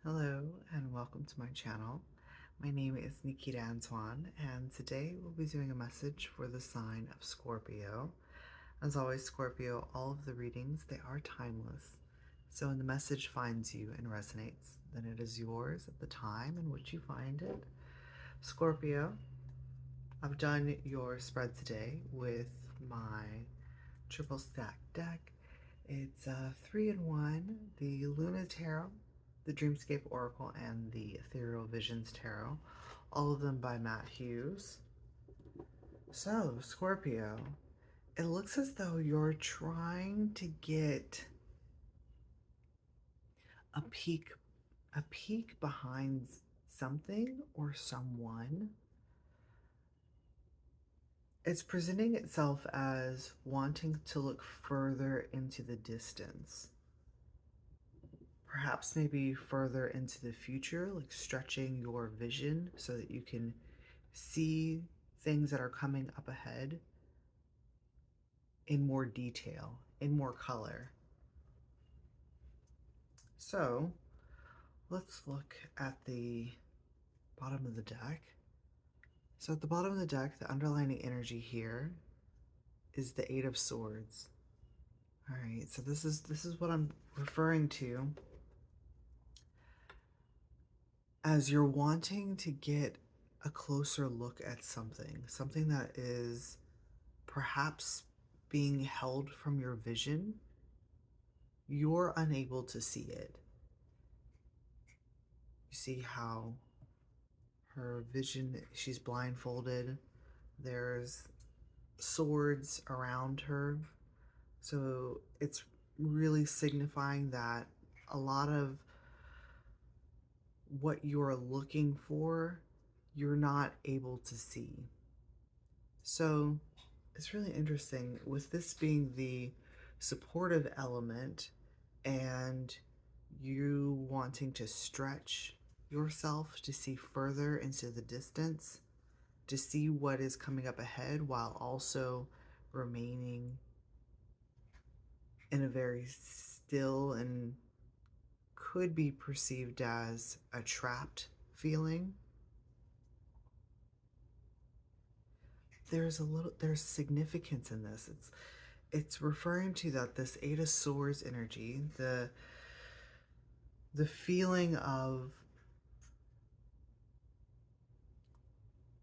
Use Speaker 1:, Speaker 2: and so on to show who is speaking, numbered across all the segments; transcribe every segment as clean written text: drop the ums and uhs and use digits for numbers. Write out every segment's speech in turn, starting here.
Speaker 1: Hello and welcome to my channel. My name is Nikita Antoine, and today we'll be doing a message for the sign of Scorpio. As always, Scorpio, all of the readings, they are timeless. So when the message finds you and resonates, then it is yours at the time in which you find it. Scorpio, I've done your spread today with my triple stack deck. It's 3-in-1, the Luna Tarot, the Dreamscape Oracle, and the Ethereal Visions Tarot, all of them by Hughes. So, Scorpio, it looks as though you're trying to get a peek behind something or someone. It's presenting itself as wanting to look further into the distance. Perhaps maybe further into the future, like stretching your vision so that you can see things that are coming up ahead in more detail, in more color. So let's look at the bottom of the deck. So at the bottom of the deck, the underlining energy here is the Eight of Swords. All right, so this is what I'm referring to as you're wanting to get a closer look at something that is perhaps being held from your vision. You're unable to see it. You see how her vision, she's blindfolded. There's swords around her. So it's really signifying that a lot of what you're looking for, you're not able to see. So it's really interesting with this being the supportive element and you wanting to stretch yourself to see further into the distance, to see what is coming up ahead while also remaining in a very still and could be perceived as a trapped feeling. There's significance in this. It's referring to that this Eight of Swords energy, the feeling of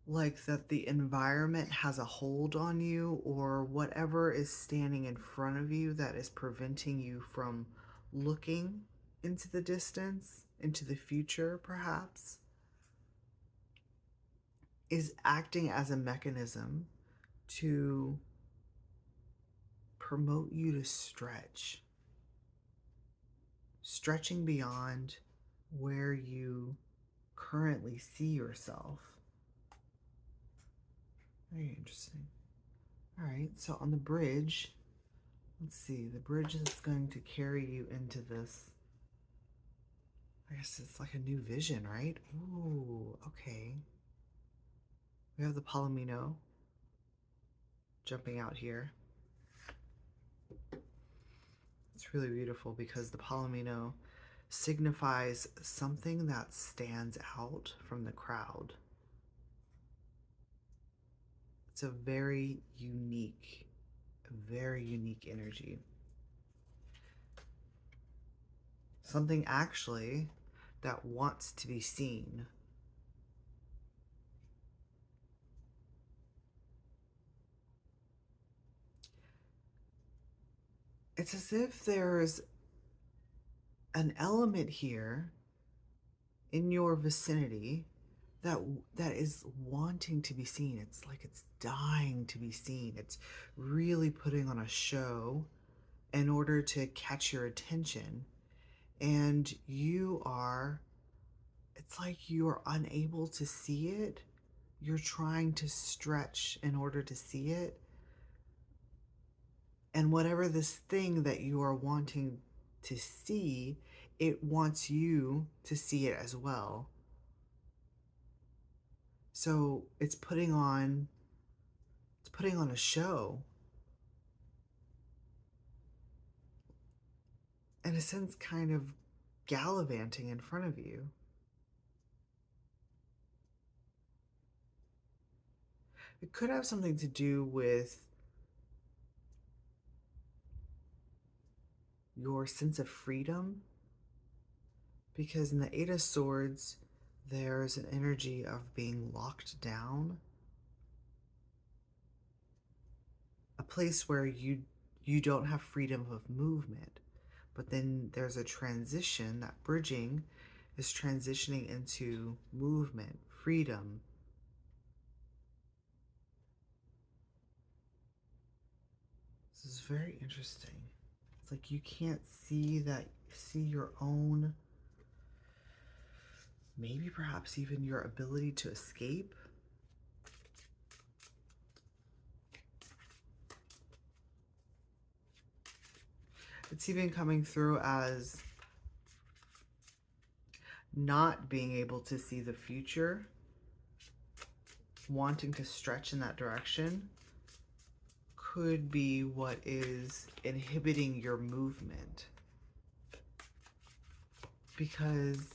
Speaker 1: like that the environment has a hold on you, or whatever is standing in front of you that is preventing you from looking into the distance, into the future perhaps, is acting as a mechanism to promote you to stretching beyond where you currently see yourself. Very interesting. All right, so on the bridge, let's see, the bridge is going to carry you into this. I guess it's like a new vision, right? Ooh, okay. We have the Palomino jumping out here. It's really beautiful because the Palomino signifies something that stands out from the crowd. It's a very unique energy. Something actually that wants to be seen. It's as if there's an element here in your vicinity that is wanting to be seen. It's like it's dying to be seen. It's really putting on a show in order to catch your attention. And it's like you're unable to see it. You're trying to stretch in order to see it. And whatever this thing that you are wanting to see, it wants you to see it as well. So it's putting on a show. In a sense, kind of gallivanting in front of you. It could have something to do with your sense of freedom, because in the Eight of Swords, there's an energy of being locked down, a place where you don't have freedom of movement. But then there's a transition, that bridging is transitioning into movement, freedom. This is very interesting. It's like you can't see your own, maybe perhaps even your ability to escape. It's even coming through as not being able to see the future, wanting to stretch in that direction, could be what is inhibiting your movement. Because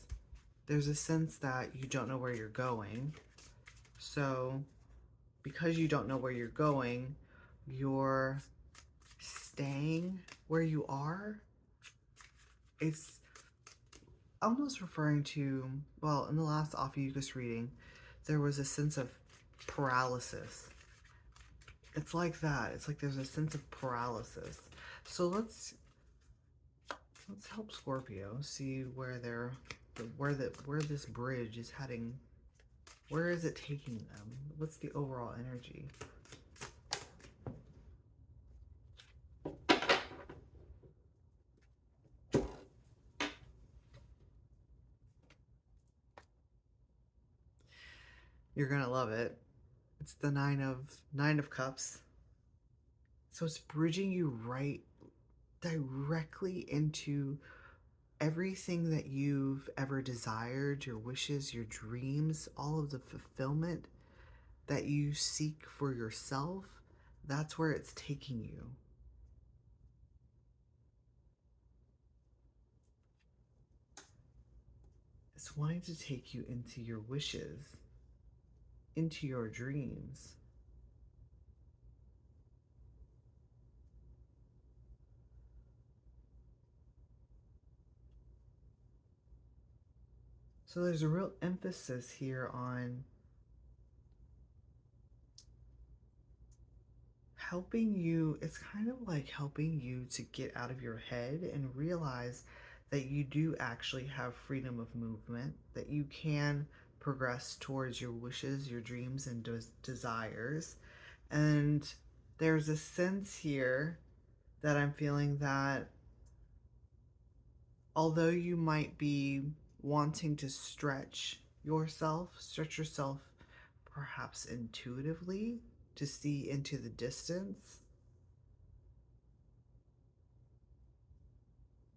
Speaker 1: there's a sense that you don't know where you're going. So because you don't know where you're going, you're staying where you are. It's almost referring to, well, in the last Ophiuchus reading, there was a sense of paralysis. It's like that. It's like there's a sense of paralysis. So let's help Scorpio see where this bridge is heading. Where is it taking them? What's the overall energy? You're gonna love it. It's the Nine of Cups. So it's bridging you right directly into everything that you've ever desired, your wishes, your dreams, all of the fulfillment that you seek for yourself. That's where it's taking you. It's wanting to take you into your wishes, into your dreams. So there's a real emphasis here on helping you. It's kind of like helping you to get out of your head and realize that you do actually have freedom of movement, that you can progress towards your wishes, your dreams, and desires. And there's a sense here that I'm feeling that although you might be wanting to stretch yourself perhaps intuitively to see into the distance,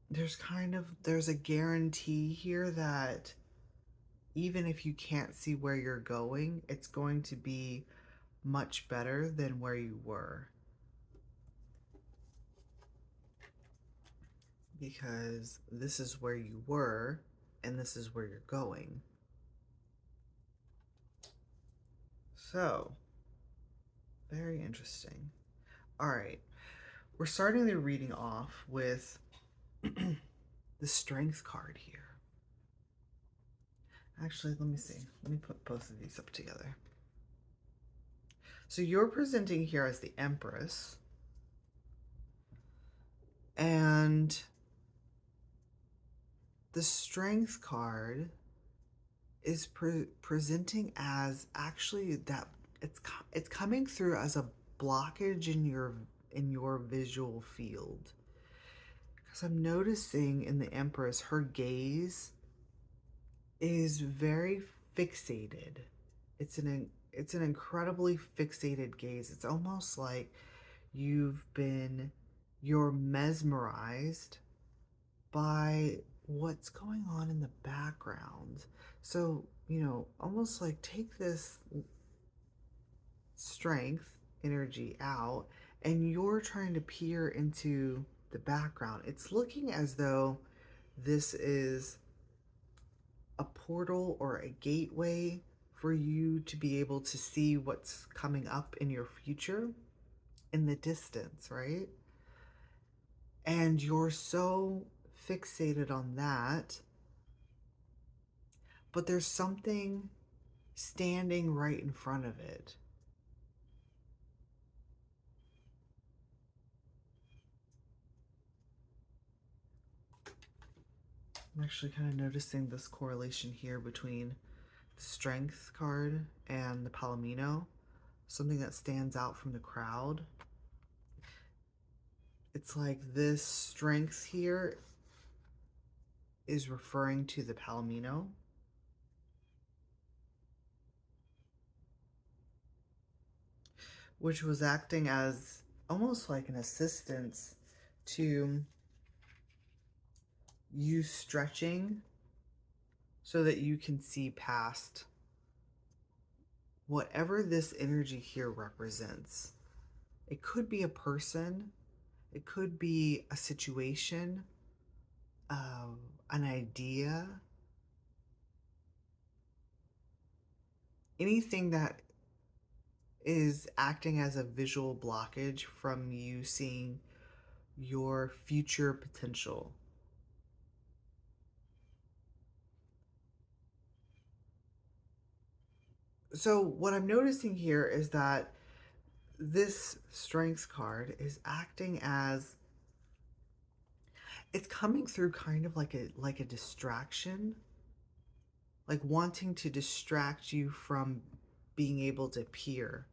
Speaker 1: there's a guarantee here that even if you can't see where you're going, it's going to be much better than where you were. Because this is where you were and this is where you're going. So, very interesting. All right, we're starting the reading off with the Strength card here. Actually, let me see. Let me put both of these up together. So you're presenting here as the Empress. And the Strength card is presenting as actually that it's coming through as a blockage in your visual field. Because I'm noticing in the Empress, her gaze is very fixated. It's an incredibly fixated gaze. It's almost like you're mesmerized by what's going on in the background. So, almost like take this strength energy out and you're trying to peer into the background. It's looking as though this is a portal or a gateway for you to be able to see what's coming up in your future in the distance, right? And you're so fixated on that, but there's something standing right in front of it. I'm actually kind of noticing this correlation here between the Strength card and the Palomino, something that stands out from the crowd. It's like this Strength here is referring to the Palomino. Which was acting as almost like an assistance to you stretching so that you can see past whatever this energy here represents. It could be a person, it could be a situation, an idea, anything that is acting as a visual blockage from you seeing your future potential. So what I'm noticing here is that this Strengths card is acting as, it's coming through kind of like a distraction, like wanting to distract you from being able to peer.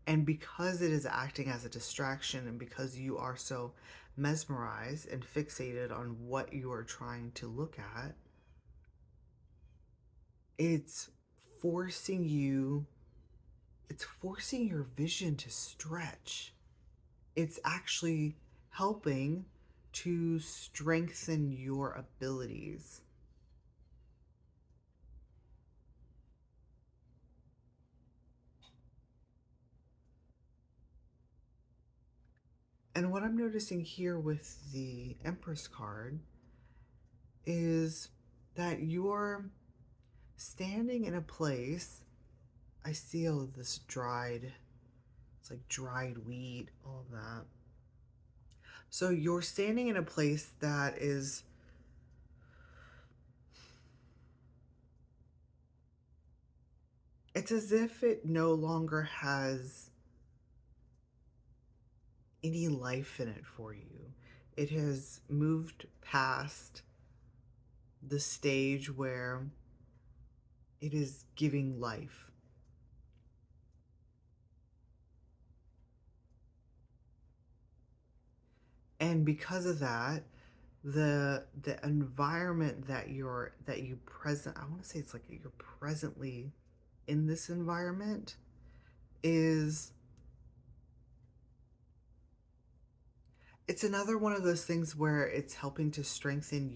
Speaker 1: And because it is acting as a distraction, and because you are so mesmerized and fixated on what you are trying to look at, it's forcing you, it's forcing your vision to stretch. It's actually helping to strengthen your abilities. And what I'm noticing here with the Empress card is that you're standing in a place. I see all of this dried, it's like dried wheat, all of that. So you're standing in a place that is, it's as if it no longer has any life in it for you. It has moved past the stage where it is giving life. And because of that, the environment that you present, I want to say it's like you're presently in this environment, is, it's another one of those things where it's helping to strengthen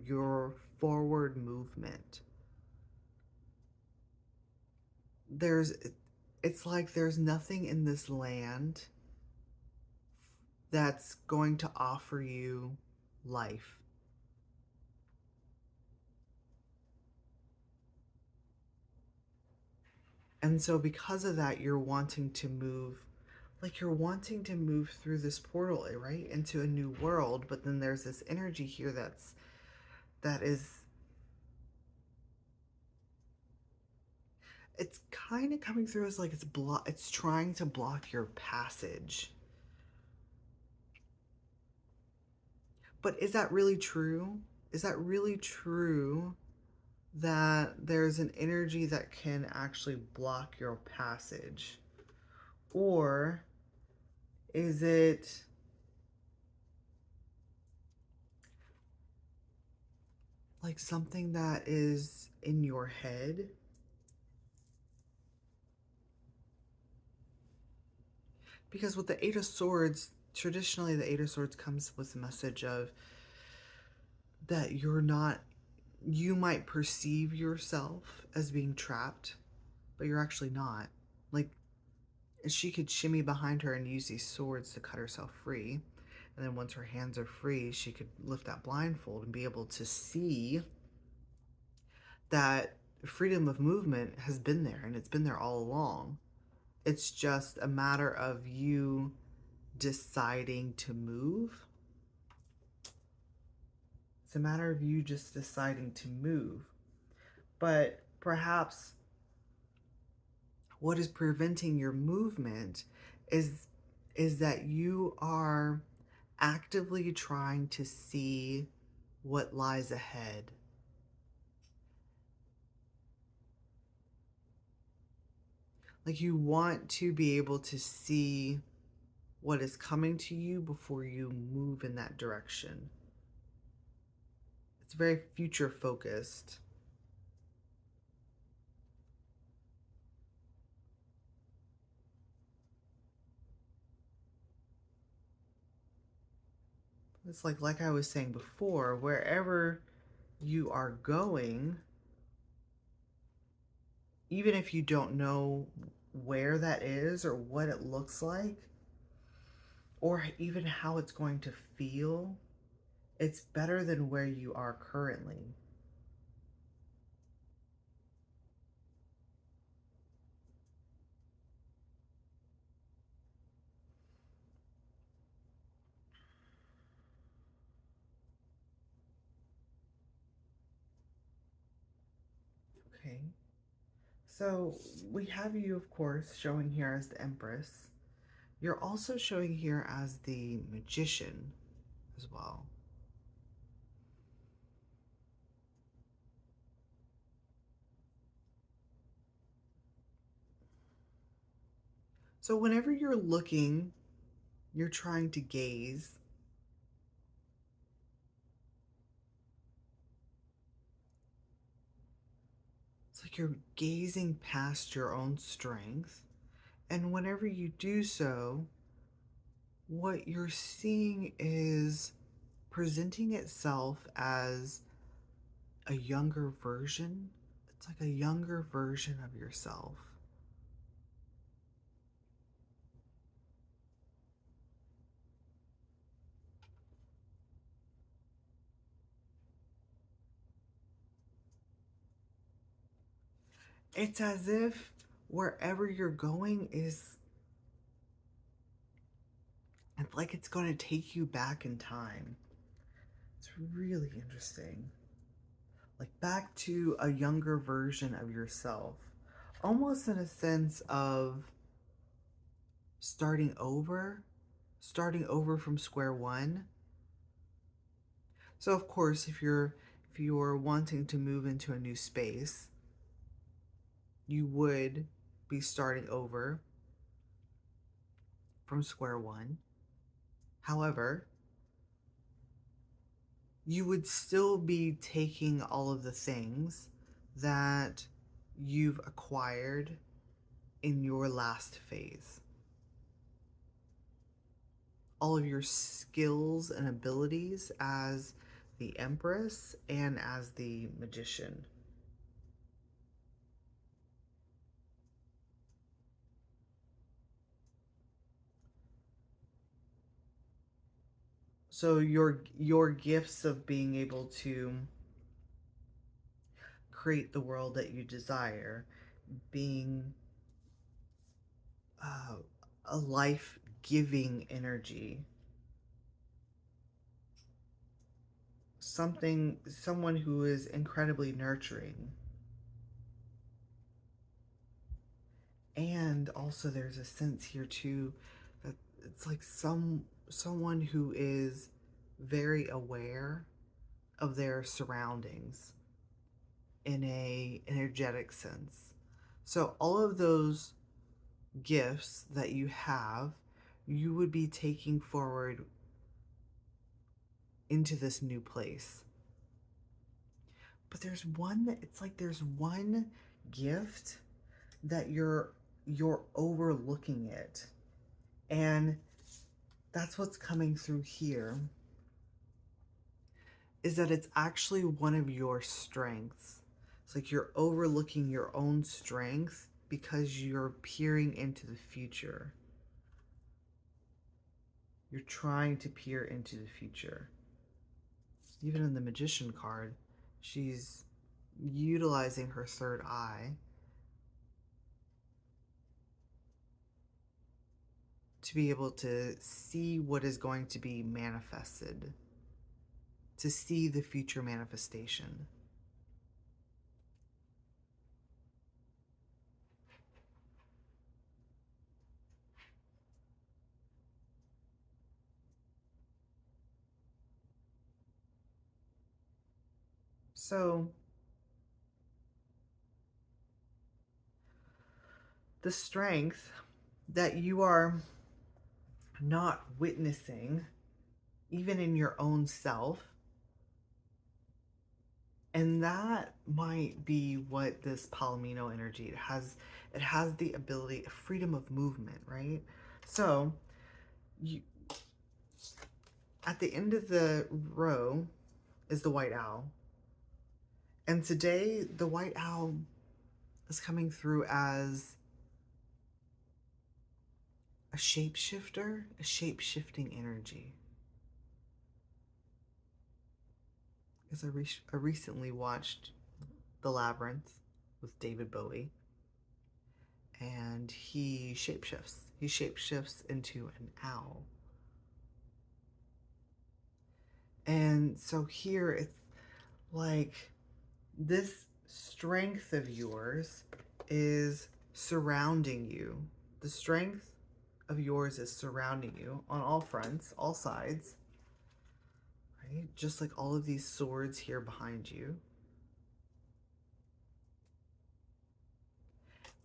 Speaker 1: your forward movement. It's like there's nothing in this land that's going to offer you life. And so because of that, you're wanting to move, like you're wanting to move through this portal, right, into a new world. But then there's this energy here that is, it's kind of coming through as like it's trying to block your passage. But is that really true? Is that really true that there's an energy that can actually block your passage? Or is it like something that is in your head? Because with the Eight of Swords, traditionally the Eight of Swords comes with a message of that you might perceive yourself as being trapped, but you're actually not. Like, she could shimmy behind her and use these swords to cut herself free. And then once her hands are free, she could lift that blindfold and be able to see that freedom of movement has been there, and it's been there all along. It's just a matter of you deciding to move. It's a matter of you just deciding to move. But perhaps what is preventing your movement is that you are actively trying to see what lies ahead. Like, you want to be able to see what is coming to you before you move in that direction. It's very future focused. It's like I was saying before, wherever you are going, even if you don't know where that is or what it looks like, or even how it's going to feel, it's better than where you are currently. Okay. So we have you, of course, showing here as the Empress. You're also showing here as the Magician as well. So whenever you're looking, you're trying to gaze. It's like you're gazing past your own strength. And whenever you do so, what you're seeing is presenting itself as a younger version. It's like a younger version of yourself. It's as if wherever you're going is, it's like it's going to take you back in time. It's really interesting. Like back to a younger version of yourself. Almost in a sense of starting over from square one. So of course, if you're wanting to move into a new space, you would be starting over from square one. However, you would still be taking all of the things that you've acquired in your last phase. All of your skills and abilities as the Empress and as the Magician. So your gifts of being able to create the world that you desire, being uh, a life-giving energy, someone who is incredibly nurturing. And also there's a sense here too that it's like someone who is very aware of their surroundings in a energetic sense. So all of those gifts that you have, you would be taking forward into this new place. But there's one that it's like there's one gift that you're overlooking it. And that's what's coming through here, is that it's actually one of your strengths. It's like you're overlooking your own strength because you're peering into the future. You're trying to peer into the future. Even in the Magician card, she's utilizing her third eye to be able to see what is going to be manifested, to see the future manifestation. So, the strength that you are not witnessing, even in your own self, and that might be what this Palomino energy, it has the ability of freedom of movement, right? So you, at the end of the row is the white owl, and today the white owl is coming through as a shapeshifter, a shape-shifting energy. Because I recently watched The Labyrinth with David Bowie, and he shapeshifts. He shapeshifts into an owl. And so here it's like this strength of yours is surrounding you. The strength of yours is surrounding you on all fronts, all sides, right? Just like all of these swords here behind you.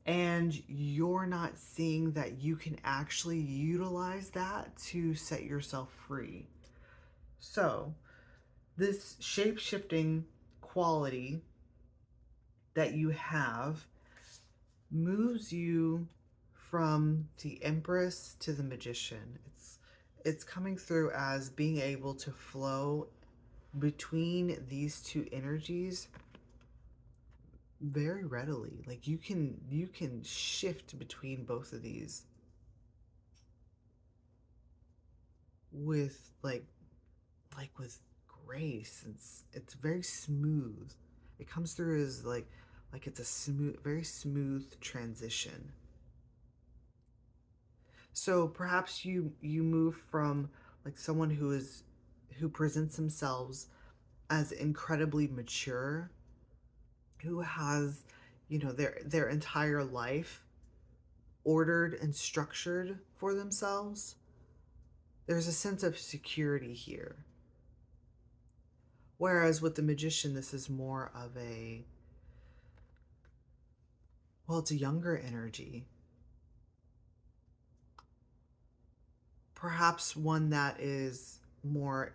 Speaker 1: And you're not seeing that you can actually utilize that to set yourself free. So, this shape-shifting quality that you have moves you from the Empress to the Magician. It's coming through as being able to flow between these two energies very readily. Like you can shift between both of these with like with grace. It's very smooth. It comes through as like it's a smooth, very smooth transition. So perhaps you move from like someone who presents themselves as incredibly mature, who has, you know, their entire life ordered and structured for themselves. There's a sense of security here. Whereas with the Magician, this is more of a, well, it's a younger energy. Perhaps one that is more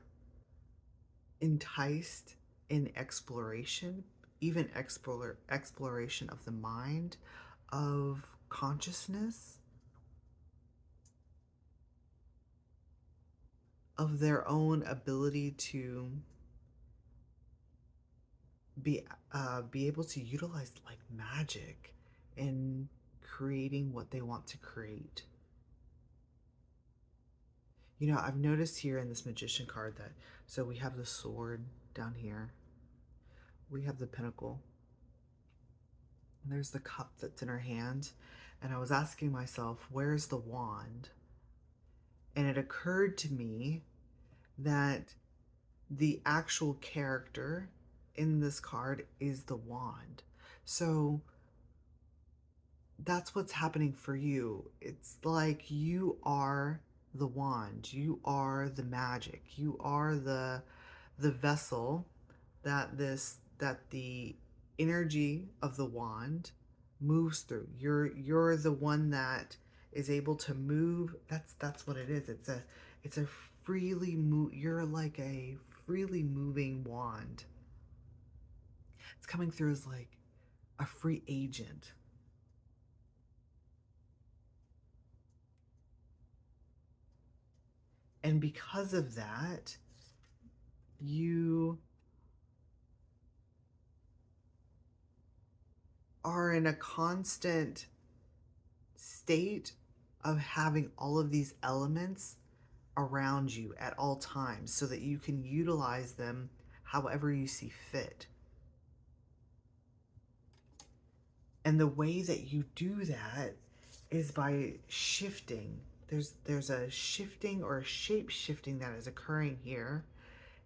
Speaker 1: enticed in exploration, even exploration of the mind, of consciousness, of their own ability to be able to utilize like magic in creating what they want to create. You know, I've noticed here in this Magician card that, so we have the sword down here, we have the pentacle, and there's the cup that's in her hand, and I was asking myself, where's the wand? And it occurred to me that the actual character in this card is the wand. So that's what's happening for you. It's like you are the wand, you are the magic, you are the vessel that the energy of the wand moves through. You're the one that is able to move. That's what it is. It's a freely move. You're like a freely moving wand. It's coming through as like a free agent. And because of that, you are in a constant state of having all of these elements around you at all times so that you can utilize them however you see fit. And the way that you do that is by shifting. There's a shifting or a shape shifting that is occurring here,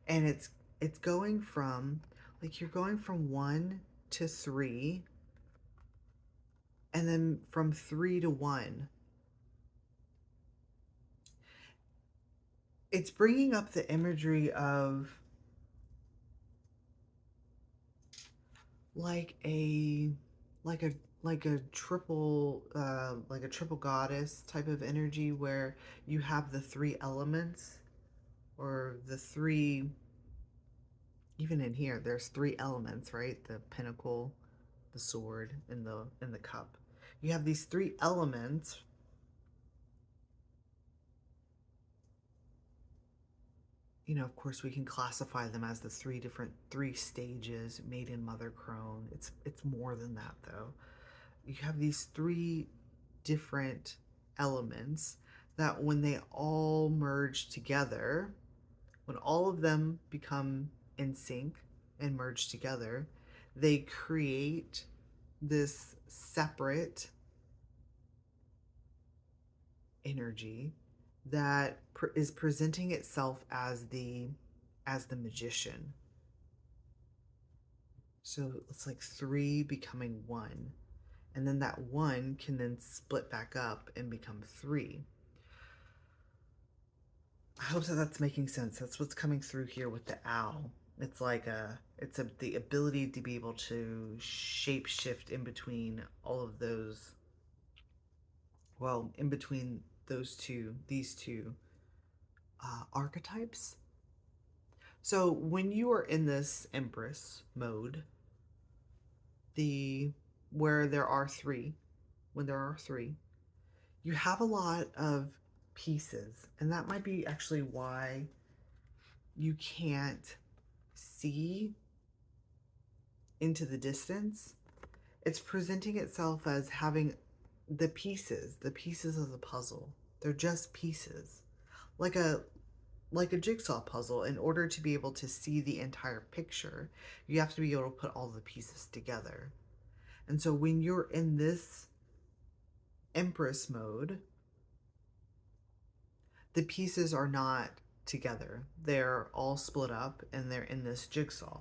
Speaker 1: and it's going from, like, you're going from 1 to 3, and then from 3 to 1. It's bringing up the imagery of like a like a like a triple goddess type of energy, where you have the 3 elements, or the 3, even in here there's 3 elements, right? The pentacle, the sword, and the cup. You have these 3 elements. You know, of course, we can classify them as the 3 stages: maiden, mother, crone. It's more than that, though. You have these 3 different elements that, when they all merge together, when all of them become in sync and merge together, they create this separate energy that is presenting itself as the magician. So it's like 3 becoming 1, and then that 1 can then split back up and become 3. I hope that that's making sense. That's what's coming through here with the owl. It's like the ability to be able to shape shift in between all of those, well, in between these two archetypes. So when you are in this Empress mode, where there are 3, when there are 3, you have a lot of pieces, and that might be actually why you can't see into the distance. It's presenting itself as having the pieces of the puzzle. They're just pieces, like a jigsaw puzzle. In order to be able to see the entire picture, you have to be able to put all the pieces together. And so when you're in this Empress mode, the pieces are not together. They're all split up and they're in this jigsaw.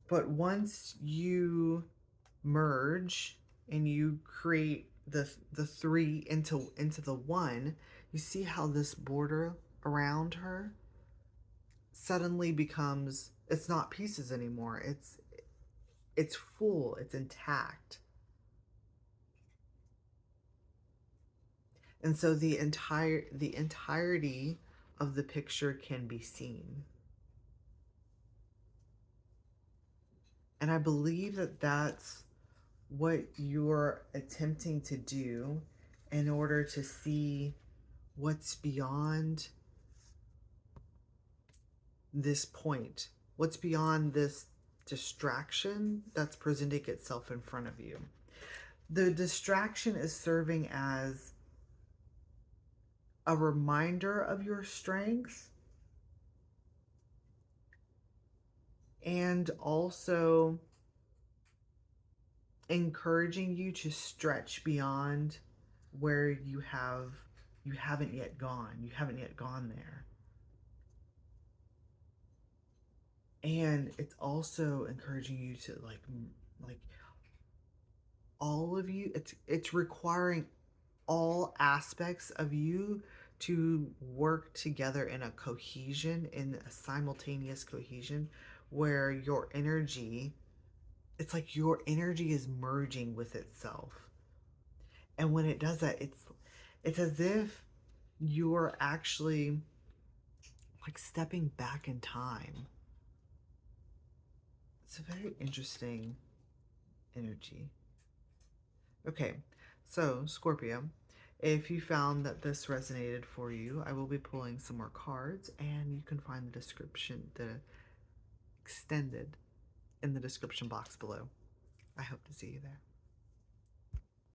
Speaker 1: But once you merge and you create the 3 into the 1, you see how this border around her suddenly becomes, it's not pieces anymore. It's full, it's intact. And so the entirety of the picture can be seen. And I believe that that's what you're attempting to do in order to see what's beyond this point, what's beyond this distraction that's presenting itself in front of you. The distraction is serving as a reminder of your strength, and also encouraging you to stretch beyond where you haven't yet gone there. And it's also encouraging you to like all of you, it's requiring all aspects of you to work together in a cohesion, in a simultaneous cohesion, where your energy, it's like your energy is merging with itself. And when it does that, it's as if you're actually like stepping back in time. It's a very interesting energy. Okay, so Scorpio, if you found that this resonated for you, I will be pulling some more cards, and you can find the description, the extended, in the description box below. I hope to see you there.